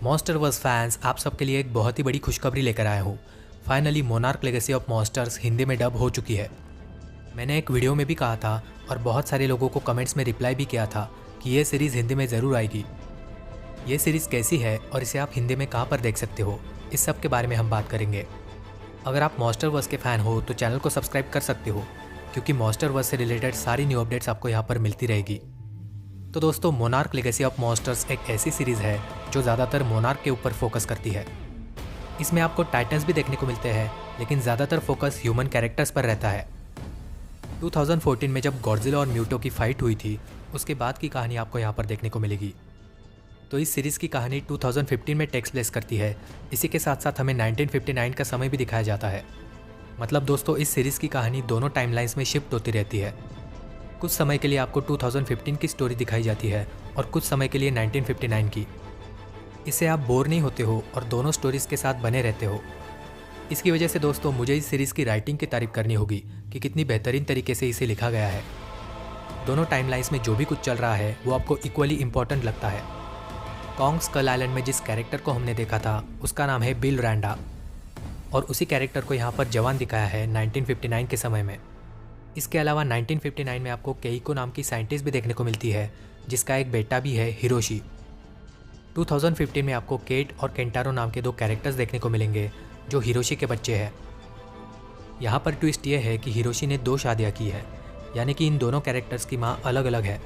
MonsterVerse fans, आप सबके लिए एक बहुत ही बड़ी खुशखबरी लेकर आया हूँ। Finally monarch legacy of monsters Hindi में डब हो चुकी है। मैंने एक वीडियो में भी कहा था और बहुत सारे लोगों को कमेंट्स में रिप्लाई भी किया था कि ये सीरीज़ हिंदी में ज़रूर आएगी। ये सीरीज़ कैसी है और इसे आप हिंदी में कहाँ पर देख सकते हो, इस सब के बारे में हम बात करेंगे। अगर आप मॉन्स्टरवर्स के फ़ैन हो तो चैनल को सब्सक्राइब कर सकते हो, क्योंकि मॉन्स्टरवर्स से रिलेटेड सारी न्यू अपडेट्स आपको यहाँ पर मिलती रहेगी। तो दोस्तों, मोनार्क लेगेसी ऑफ मॉन्स्टर्स एक ऐसी सीरीज़ है जो ज़्यादातर मोनार्क के ऊपर फोकस करती है। इसमें आपको टाइटन्स भी देखने को मिलते हैं, लेकिन ज़्यादातर फोकस ह्यूमन कैरेक्टर्स पर रहता है। 2014 में जब गॉडजिला और म्यूटो की फाइट हुई थी, उसके बाद की कहानी आपको यहाँ पर देखने को मिलेगी। तो इस सीरीज़ की कहानी 2015 में टेक्स प्लेस करती है। इसी के साथ साथ हमें 1959 का समय भी दिखाया जाता है। मतलब दोस्तों, इस सीरीज़ की कहानी दोनों टाइमलाइंस में शिफ्ट होती रहती है। कुछ समय के लिए आपको 2015 की स्टोरी दिखाई जाती है और कुछ समय के लिए 1959 की। इससे आप बोर नहीं होते हो और दोनों स्टोरीज़ के साथ बने रहते हो। इसकी वजह से दोस्तों, मुझे इस सीरीज़ की राइटिंग की तारीफ करनी होगी कि कितनी बेहतरीन तरीके से इसे लिखा गया है। दोनों टाइमलाइंस में जो भी कुछ चल रहा है वो आपको इक्वली इम्पॉर्टेंट लगता है। कॉन्ग स्कल आइलैंड में जिस कैरेक्टर को हमने देखा था उसका नाम है बिल रैंडा, और उसी कैरेक्टर को यहाँ पर जवान दिखाया है 1959 के समय में। इसके अलावा 1959 में आपको केइको नाम की साइंटिस्ट भी देखने को मिलती है, जिसका एक बेटा भी है, हिरोशी। 2015 में आपको केट और केंटारो नाम के दो कैरेक्टर्स देखने को मिलेंगे जो हिरोशी के बच्चे हैं। यहाँ पर ट्विस्ट ये है कि हिरोशी ने 2 शादियाँ की है, यानी कि इन दोनों कैरेक्टर्स की माँ अलग अलग है।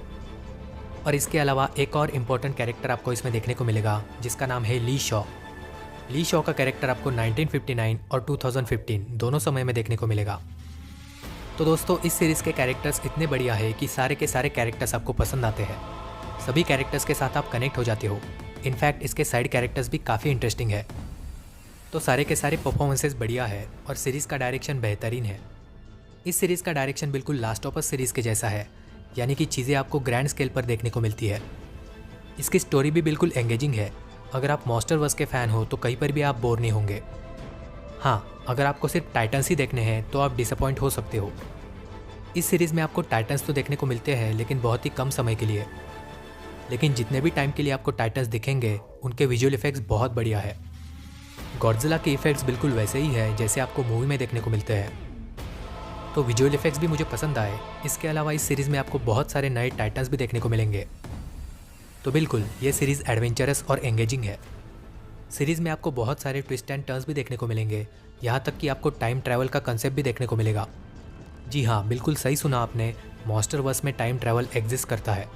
और इसके अलावा एक और इम्पॉर्टेंट कैरेक्टर आपको इसमें देखने को मिलेगा, जिसका नाम है ली शॉ। ली शॉ का कैरेक्टर आपको 1959 और 2015 दोनों समय में देखने को मिलेगा। तो दोस्तों, इस सीरीज़ के कैरेक्टर्स इतने बढ़िया है कि सारे के सारे कैरेक्टर्स आपको पसंद आते हैं। सभी कैरेक्टर्स के साथ आप कनेक्ट हो जाते हो। इनफैक्ट इसके साइड कैरेक्टर्स भी काफ़ी इंटरेस्टिंग है। तो सारे के सारे परफॉर्मेंसेस बढ़िया है और सीरीज़ का डायरेक्शन बेहतरीन है। इस सीरीज़ का डायरेक्शन बिल्कुल लास्ट ऑफ अस सीरीज़ के जैसा है, यानी कि चीज़ें आपको ग्रैंड स्केल पर देखने को मिलती है। इसकी स्टोरी भी बिल्कुल एंगेजिंग है। अगर आप मॉन्स्टरवर्स के फ़ैन हो तो कहीं पर भी आप बोर नहीं होंगे। हाँ, अगर आपको सिर्फ टाइटन्स ही देखने हैं तो आप डिसअपॉइंट हो सकते हो। इस सीरीज़ में आपको टाइटन्स तो देखने को मिलते हैं, लेकिन बहुत ही कम समय के लिए। लेकिन जितने भी टाइम के लिए आपको टाइटन्स दिखेंगे, उनके विजुअल इफेक्ट्स बहुत बढ़िया है। गॉडजिला के इफेक्ट्स बिल्कुल वैसे ही है जैसे आपको मूवी में देखने को मिलते हैं। तो विजुअल इफेक्ट्स भी मुझे पसंद आए। इसके अलावा इस सीरीज़ में आपको बहुत सारे नए टाइटन्स भी देखने को मिलेंगे। तो बिल्कुल ये सीरीज़ एडवेंचरस और एंगेजिंग है। सीरीज़ में आपको बहुत सारे ट्विस्ट एंड टर्न्स भी देखने को मिलेंगे, यहाँ तक कि आपको टाइम ट्रैवल का कंसेप्ट भी देखने को मिलेगा। जी हाँ, बिल्कुल सही सुना आपने, मॉन्स्टरवर्स में टाइम ट्रैवल एग्जिस्ट करता है।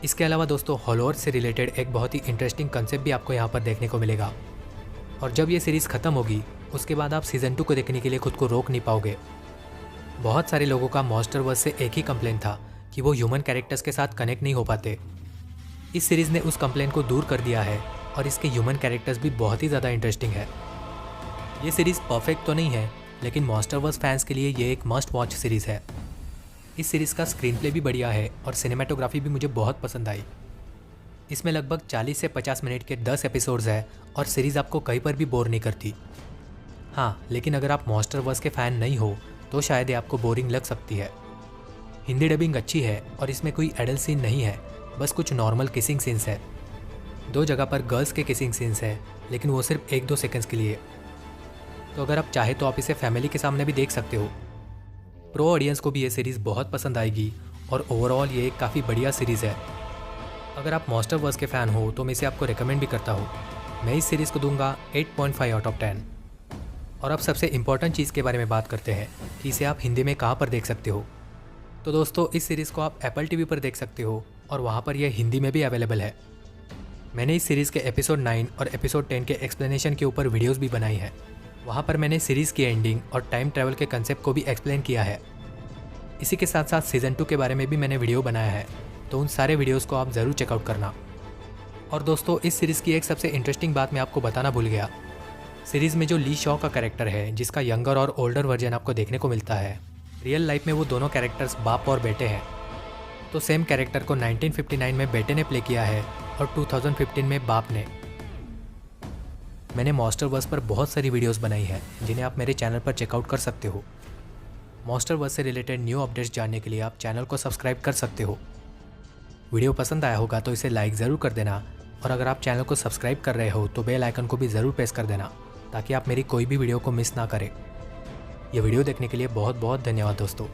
इसके अलावा दोस्तों, हॉलोअर्थ से रिलेटेड एक बहुत ही इंटरेस्टिंग कंसेप्ट भी आपको यहाँ पर देखने को मिलेगा। और जब ये सीरीज़ ख़त्म होगी, उसके बाद आप सीज़न 2 को देखने के लिए खुद को रोक नहीं पाओगे। बहुत सारे लोगों का मॉन्स्टरवर्स से एक ही कंप्लेंट था कि वो ह्यूमन कैरेक्टर्स के साथ कनेक्ट नहीं हो पाते। इस सीरीज़ ने उस कंप्लेंट को दूर कर दिया है और इसके ह्यूमन कैरेक्टर्स भी बहुत ही ज़्यादा इंटरेस्टिंग है। ये सीरीज़ परफेक्ट तो नहीं है, लेकिन मॉन्स्टरवर्स फैंस के लिए ये एक मस्ट वॉच सीरीज़ है। इस सीरीज़ का स्क्रीन प्ले भी बढ़िया है और सिनेमेटोग्राफी भी मुझे बहुत पसंद आई। इसमें लगभग 40 से 50 मिनट के 10 एपिसोड्स हैं और सीरीज़ आपको कहीं पर भी बोर नहीं करती। हाँ, लेकिन अगर आप मॉन्स्टरवर्स के फ़ैन नहीं हो तो शायद ये आपको बोरिंग लग सकती है। हिंदी डबिंग अच्छी है और इसमें कोई एडल्ट सीन नहीं है, बस कुछ नॉर्मल किसिंग सीन्स है। 2 जगह पर गर्ल्स के किसिंग सीन्स है, लेकिन वो सिर्फ 1-2 सेकेंड्स के लिए। तो अगर आप चाहे तो आप इसे फैमिली के सामने भी देख सकते हो। प्रो ऑडियंस को भी ये सीरीज़ बहुत पसंद आएगी और ओवरऑल ये एक काफ़ी बढ़िया सीरीज़ है। अगर आप मॉन्स्टरवर्स के फ़ैन हो तो मैं इसे आपको रिकमेंड भी करता हूँ। मैं इस सीरीज़ को दूंगा 8.5 आउट ऑफ 10। और अब सबसे इम्पॉर्टेंट चीज़ के बारे में बात करते हैं कि इसे आप हिंदी में कहाँ पर देख सकते हो। तो दोस्तों, इस सीरीज़ को आप एप्पल टीवी पर देख सकते हो और वहाँ पर यह हिंदी में भी अवेलेबल है। मैंने इस सीरीज़ के एपिसोड 9 और एपिसोड 10 के एक्सप्लेनेशन के ऊपर वीडियोज़ भी बनाई है। वहाँ पर मैंने सीरीज़ की एंडिंग और टाइम ट्रैवल के कंसेप्ट को भी एक्सप्लेन किया है। इसी के साथ साथ सीज़न 2 के बारे में भी मैंने वीडियो बनाया है, तो उन सारे वीडियोज़ को आप ज़रूर चेकआउट करना। और दोस्तों, इस सीरीज़ की एक सबसे इंटरेस्टिंग बात मैं आपको बताना भूल गया। सीरीज़ में जो ली शॉ का कैरेक्टर है, जिसका यंगर और ओल्डर वर्जन आपको देखने को मिलता है, रियल लाइफ में वो दोनों कैरेक्टर्स बाप और बेटे हैं। तो सेम कैरेक्टर को 1959 में बेटे ने प्ले किया है और 2015 में बाप ने। मैंने मॉन्स्टरवर्स पर बहुत सारी वीडियोस बनाई हैं, जिन्हें आप मेरे चैनल पर चेकआउट कर सकते हो। मॉन्स्टरवर्स से रिलेटेड न्यू अपडेट्स जानने के लिए आप चैनल को सब्सक्राइब कर सकते हो। वीडियो पसंद आया होगा तो इसे लाइक ज़रूर कर देना और अगर आप चैनल को सब्सक्राइब कर रहे हो तो बेल आइकन को भी ज़रूर प्रेस कर देना ताकि आप मेरी कोई भी वीडियो को मिस ना करें। ये वीडियो देखने के लिए बहुत बहुत धन्यवाद दोस्तों।